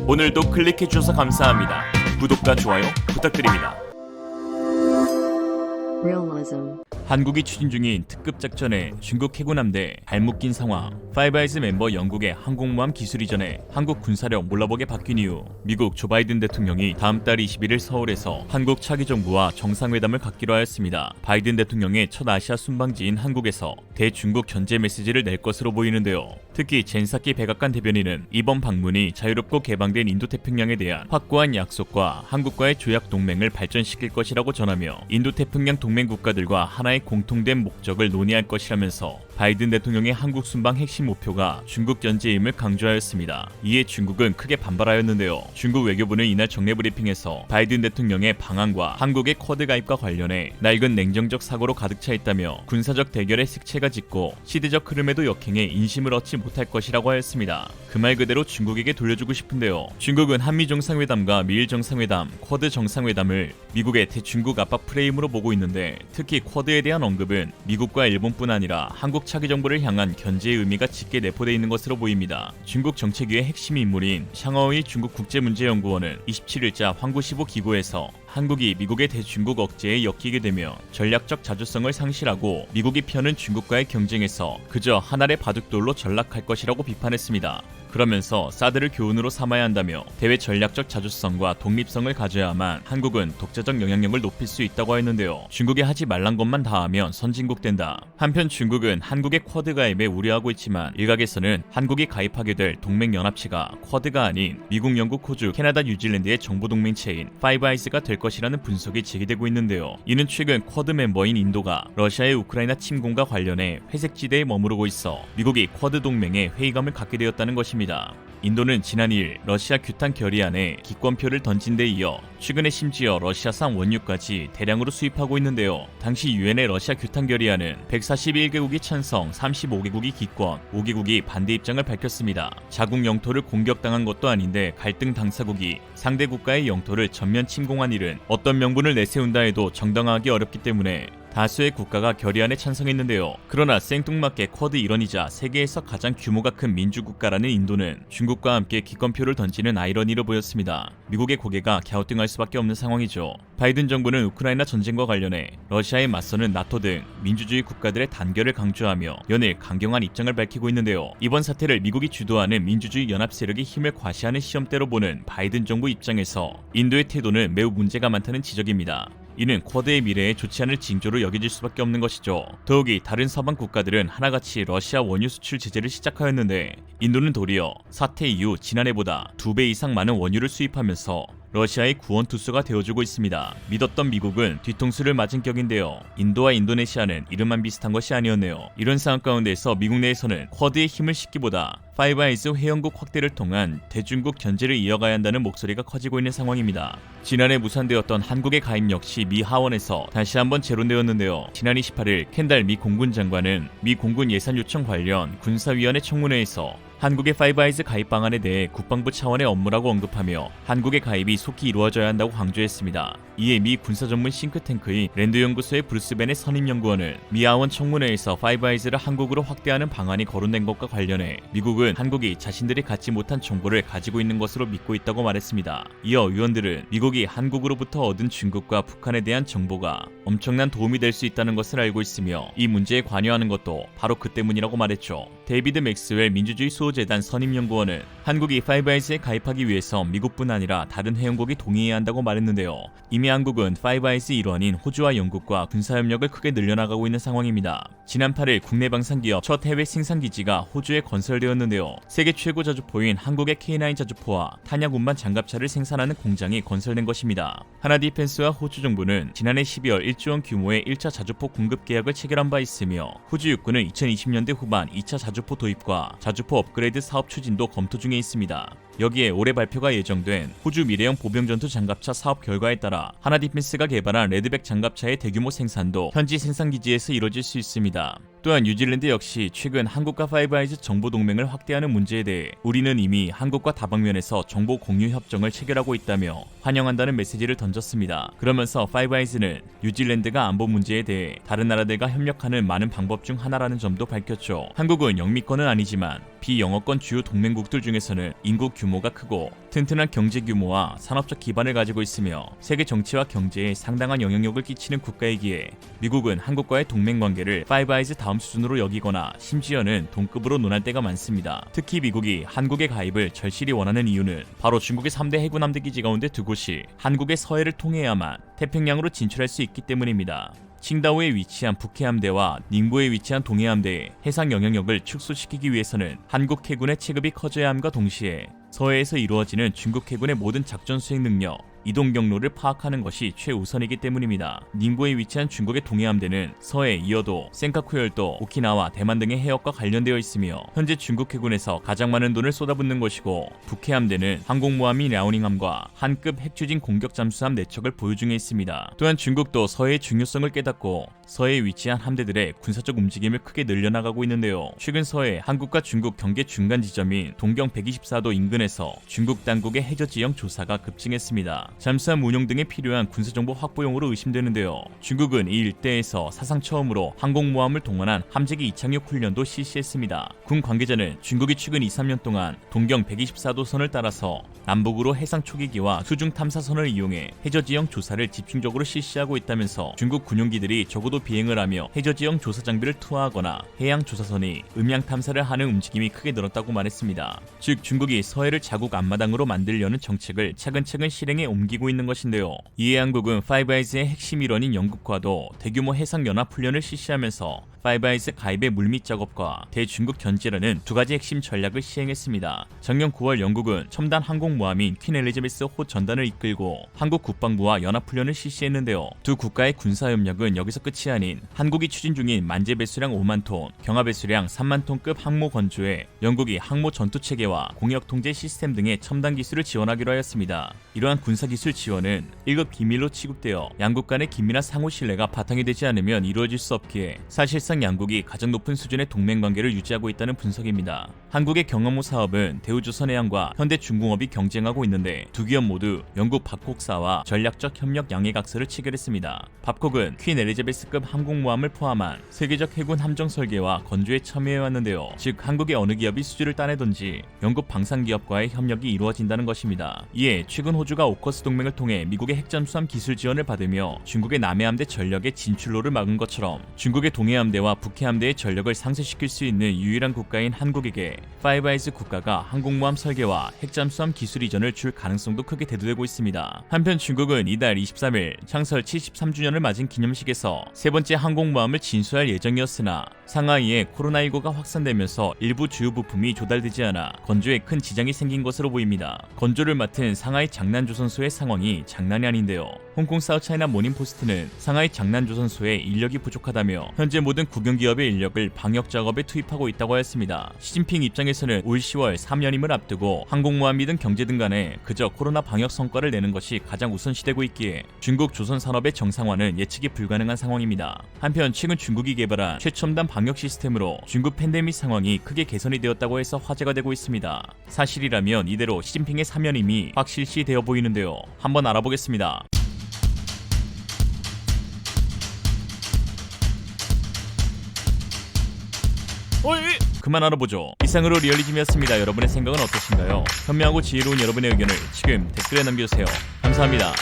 오늘도 클릭해주셔서 감사합니다. 구독과 좋아요 부탁드립니다. Realism. 한국이 추진 중인 특급 작전에 중국 해군함대 발목 낀 상황. 파이브아이즈 멤버 영국의 항공모함 기술 이전에 한국 군사력 몰라보게 바뀐 이후 미국 조 바이든 대통령이 다음 달 21일 서울에서 한국 차기 정부와 정상회담을 갖기로 하였습니다. 바이든 대통령의 첫 아시아 순방지인 한국에서 대중국 견제 메시지를 낼 것으로 보이는데요. 특히 젠사키 백악관 대변인은 이번 방문이 자유롭고 개방된 인도태평양에 대한 확고한 약속과 한국과의 조약 동맹을 발전시킬 것이라고 전하며 인도태평양 동맹 국가들과 하나의 공통된 목적을 논의할 것이라면서 바이든 대통령의 한국 순방 핵심 목표가 중국 견제임을 강조하였습니다. 이에 중국은 크게 반발하였는데요. 중국 외교부는 이날 정례 브리핑에서 바이든 대통령의 방한과 한국의 쿼드 가입과 관련해 낡은 냉정적 사고로 가득 차 있다며 군사적 대결에 색채가 짙고 시대적 흐름에도 역행해 인심을 얻지 못할 것이라고 하였습니다. 그 말 그대로 중국에게 돌려주고 싶은데요. 중국은 한미 정상회담과 미일 정상회담, 쿼드 정상회담을 미국의 대중국 압박 프레임으로 보고 있는데 특히 쿼드에 대한 언급은 미국과 일본뿐 아니라 한국 차기 정부를 향한 견제의 의미가 짙게 내포되어 있는 것으로 보입니다. 중국 정책위의 핵심 인물인 샹어의 중국 국제문제연구원은 27일자 황구15 기고에서 한국이 미국의 대중국 억제에 엮이게 되며 전략적 자주성을 상실하고 미국이 펴는 중국과의 경쟁에서 그저 한 알의 바둑돌로 전락할 것이라고 비판했습니다. 그러면서 사드를 교훈으로 삼아야 한다며 대외 전략적 자주성과 독립성을 가져야만 한국은 독자적 영향력을 높일 수 있다고 했는데요. 중국이 하지 말란 것만 다 하면 선진국 된다. 한편 중국은 한국의 쿼드 가입에 우려하고 있지만 일각에서는 한국이 가입하게 될 동맹연합체가 쿼드가 아닌 미국, 영국, 호주, 캐나다, 뉴질랜드의 정보동맹체인 파이브아이즈가 될 것이라는 분석이 제기되고 있는데요. 이는 최근 쿼드 멤버인 인도가 러시아의 우크라이나 침공과 관련해 회색지대에 머무르고 있어 미국이 쿼드 동맹에 회의감을 갖게 되었다는 것입니다. 인도는 지난 2일 러시아 규탄 결의안에 기권표를 던진 데 이어 최근에 심지어 러시아산 원유까지 대량으로 수입하고 있는데요. 당시 유엔의 러시아 규탄 결의안은 141개국이 찬성, 35개국이 기권, 5개국이 반대 입장을 밝혔습니다. 자국 영토를 공격당한 것도 아닌데 갈등 당사국이 상대 국가의 영토를 전면 침공한 일은 어떤 명분을 내세운다 해도 정당화하기 어렵기 때문에 다수의 국가가 결의안에 찬성했는데요. 그러나 생뚱맞게 쿼드 일원이자 세계에서 가장 규모가 큰 민주국가라는 인도는 중국과 함께 기권표를 던지는 아이러니로 보였습니다. 미국의 고개가 갸우뚱할 수밖에 없는 상황이죠. 바이든 정부는 우크라이나 전쟁과 관련해 러시아에 맞서는 나토 등 민주주의 국가들의 단결을 강조하며 연일 강경한 입장을 밝히고 있는데요. 이번 사태를 미국이 주도하는 민주주의 연합 세력이 힘을 과시하는 시험대로 보는 바이든 정부 입장에서 인도의 태도는 매우 문제가 많다는 지적입니다. 이는 쿼드의 미래에 좋지 않을 징조로 여겨질 수밖에 없는 것이죠. 더욱이 다른 서방 국가들은 하나같이 러시아 원유 수출 제재를 시작하였는데 인도는 도리어 사태 이후 지난해보다 2배 이상 많은 원유를 수입하면서 러시아의 구원투수가 되어주고 있습니다. 믿었던 미국은 뒤통수를 맞은 격인데요. 인도와 인도네시아는 이름만 비슷한 것이 아니었네요. 이런 상황 가운데서 미국 내에서는 쿼드의 힘을 싣기보다 파이브아이즈 회원국 확대를 통한 대중국 견제를 이어가야 한다는 목소리가 커지고 있는 상황입니다. 지난해 무산되었던 한국의 가입 역시 미 하원에서 다시 한번 재론되었는데요. 지난 28일 켄달 미 공군 장관은 미 공군 예산 요청 관련 군사위원회 청문회에서 한국의 파이브아이즈 가입 방안에 대해 국방부 차원의 업무라고 언급하며 한국의 가입이 속히 이루어져야 한다고 강조했습니다. 이에 미 군사 전문 싱크탱크인 랜드 연구소의 브루스 벤의 선임 연구원은 미 하원 청문회에서 파이브아이즈를 한국으로 확대하는 방안이 거론된 것과 관련해 미국은 한국이 자신들이 갖지 못한 정보를 가지고 있는 것으로 믿고 있다고 말했습니다. 이어 의원들은 미국이 한국으로부터 얻은 중국과 북한에 대한 정보가 엄청난 도움이 될 수 있다는 것을 알고 있으며 이 문제에 관여하는 것도 바로 그 때문이라고 말했죠. 데이비드 맥스웰 민주주의 수호재단 선임연구원은 한국이 파이브아이즈에 가입하기 위해서 미국뿐 아니라 다른 회원국이 동의해야 한다고 말했는데요. 이미 한국은 파이브아이즈 일원인 호주와 영국과 군사협력을 크게 늘려나가고 있는 상황입니다. 지난 8일 국내 방산기업 첫 해외 생산기지가 호주에 건설되었는데요. 세계 최고 자주포인 한국의 K9 자주포와 탄약 운반 장갑차를 생산하는 공장이 건설된 것입니다. 하나디펜스와 호주 정부는 지난해 12월 1조 원 규모의 1차 자주포 공급 계약을 체결한 바 있으며 호주 육군은 2020년대 후반 2차 자주포 도입과 자주포 업그레이드 사업 추진도 검토 중에 있습니다. 여기에 올해 발표가 예정된 호주 미래형 보병전투 장갑차 사업 결과에 따라 하나디펜스가 개발한 레드백 장갑차의 대규모 생산도 현지 생산기지에서 이뤄질 수 있습니다. 또한 뉴질랜드 역시 최근 한국과 파이브아이즈 정보 동맹을 확대하는 문제에 대해 우리는 이미 한국과 다방면에서 정보 공유 협정을 체결하고 있다며 환영한다는 메시지를 던졌습니다. 그러면서 파이브아이즈는 뉴질랜드가 안보 문제에 대해 다른 나라들과 협력하는 많은 방법 중 하나라는 점도 밝혔죠. 한국은 영미권은 아니지만 비영어권 주요 동맹국들 중에서는 인구 규모가 크고 튼튼한 경제 규모와 산업적 기반을 가지고 있으며 세계 정치와 경제에 상당한 영향력을 끼치는 국가이기에 미국은 한국과의 동맹 관계를 파이브 아이즈 다음 수준으로 여기거나 심지어는 동급으로 논할 때가 많습니다. 특히 미국이 한국의 가입을 절실히 원하는 이유는 바로 중국의 3대 해군 함대 기지 가운데 두 곳이 한국의 서해를 통해야만 태평양으로 진출할 수 있기 때문입니다. 칭다오에 위치한 북해함대와 닝보에 위치한 동해함대의 해상 영향력을 축소시키기 위해서는 한국 해군의 체급이 커져야 함과 동시에 서해에서 이루어지는 중국 해군의 모든 작전 수행 능력, 이동 경로를 파악하는 것이 최우선이기 때문입니다. 닝보에 위치한 중국의 동해함대는 서해, 이어도, 센카쿠열도, 오키나와, 대만 등의 해역과 관련되어 있으며 현재 중국 해군에서 가장 많은 돈을 쏟아붓는 것이고, 북해함대는 항공모함인 랴오닝함과 한급 핵추진 공격 잠수함 4척을 보유 중에 있습니다. 또한 중국도 서해의 중요성을 깨닫고 서해에 위치한 함대들의 군사적 움직임을 크게 늘려나가고 있는데요. 최근 서해 한국과 중국 경계 중간 지점인 동경 124도 인근에서 중국 당국의 해저 지형 조사가 급증했습니다. 잠수함 운용 등에 필요한 군사정보 확보용으로 의심되는데요. 중국은 이 일대에서 사상 처음으로 항공모함을 동원한 함재기 이착륙 훈련도 실시했습니다. 군 관계자는 중국이 최근 2-3년 동안 동경 124도 선을 따라서 남북으로 해상 초계기와 수중 탐사선을 이용해 해저 지형 조사를 집중적으로 실시하고 있다면서 중국 군용기들이 적어도 비행을 하며 해저 지형 조사 장비를 투하하거나 해양 조사선이 음향 탐사를 하는 움직임이 크게 늘었다고 말했습니다. 즉 중국이 서해를 자국 앞마당으로 만들려는 정책을 차근차근 실행에 옮기고 있는 것인데요. 이에 한국은 파이브 아이즈의 핵심 일원인 영국과도 대규모 해상 연합 훈련을 실시하면서 파이브 아이즈 가입의 물밑 작업과 대중국 견제라는 두 가지 핵심 전략을 시행했습니다. 작년 9월 영국은 첨단 항공모함인 퀸 엘리자베스 호 전단을 이끌고 한국 국방부와 연합훈련을 실시했는데요. 두 국가의 군사협력은 여기서 끝이 아닌 한국이 추진 중인 만재 배수량 5만 톤, 경하 배수량 3만 톤급 항모 건조에 영국이 항모 전투체계와 공역 통제 시스템 등의 첨단 기술을 지원하기로 하였습니다. 이러한 군사기술 지원은 1급 기밀로 취급되어 양국 간의 긴밀한 상호 신뢰가 바탕이 되지 않으면 이루어질 수 없기에 사실상 양국이 가장 높은 수준의 동맹관계를 유지하고 있다는 분석입니다. 한국의 경험호 사업은 대우조선해양과 현대중공업이 경쟁하고 있는데 두 기업 모두 영국 밥콕사와 전략적 협력 양해각서를 체결했습니다. 밥콕은 퀸 엘리자베스급 항공모함을 포함한 세계적 해군 함정 설계와 건조에 참여해왔는데요. 즉 한국의 어느 기업이 수주를 따내든지 영국 방산기업과의 협력이 이루어진다는 것입니다. 이에 최근 호주가 오커스 동맹을 통해 미국의 핵잠수함 기술 지원을 받으며 중국의 남해함대 전력의 진출로를 막은 것처럼 중국의 동해함대와 북해함대의 전력을 상쇄시킬 수 있는 유일한 국가인 한국에게 파이브 아이즈 국가가 항공모함 설계와 핵잠수함 기술 이전을 줄 가능성도 크게 대두되고 있습니다. 한편 중국은 이달 23일 창설 73주년을 맞은 기념식에서 세 번째 항공모함을 진수할 예정이었으나 상하이에 코로나19가 확산되면서 일부 주요 부품이 조달되지 않아 건조에 큰 지장이 생긴 것으로 보입니다. 건조를 맡은 상하이 장난조선소의 상황이 장난이 아닌데요. 홍콩 사우차이나 모닝포스트는 상하이 장난조선소에 인력이 부족하다며 현재 모든 국영기업의 인력을 방역 작업에 투입하고 있다고 하였습니다. 시진핑 입장에서는 올 10월 3연임을 앞두고 항공모함 등 경제 등 간에 그저 코로나 방역 성과를 내는 것이 가장 우선시되고 있기에 중국 조선 산업의 정상화는 예측이 불가능한 상황입니다. 한편 최근 중국이 개발한 최첨단 방역 시스템으로 중국 팬데믹 상황이 크게 개선이 되었다고 해서 화제가 되고 있습니다. 사실이라면 이대로 시진핑의 3연임이 확실시되어 보이는데요. 한번 알아보겠습니다. 그만 알아보죠. 이상으로 리얼리즘이었습니다. 여러분의 생각은 어떠신가요? 현명하고 지혜로운 여러분의 의견을 지금 댓글에 남겨주세요. 감사합니다.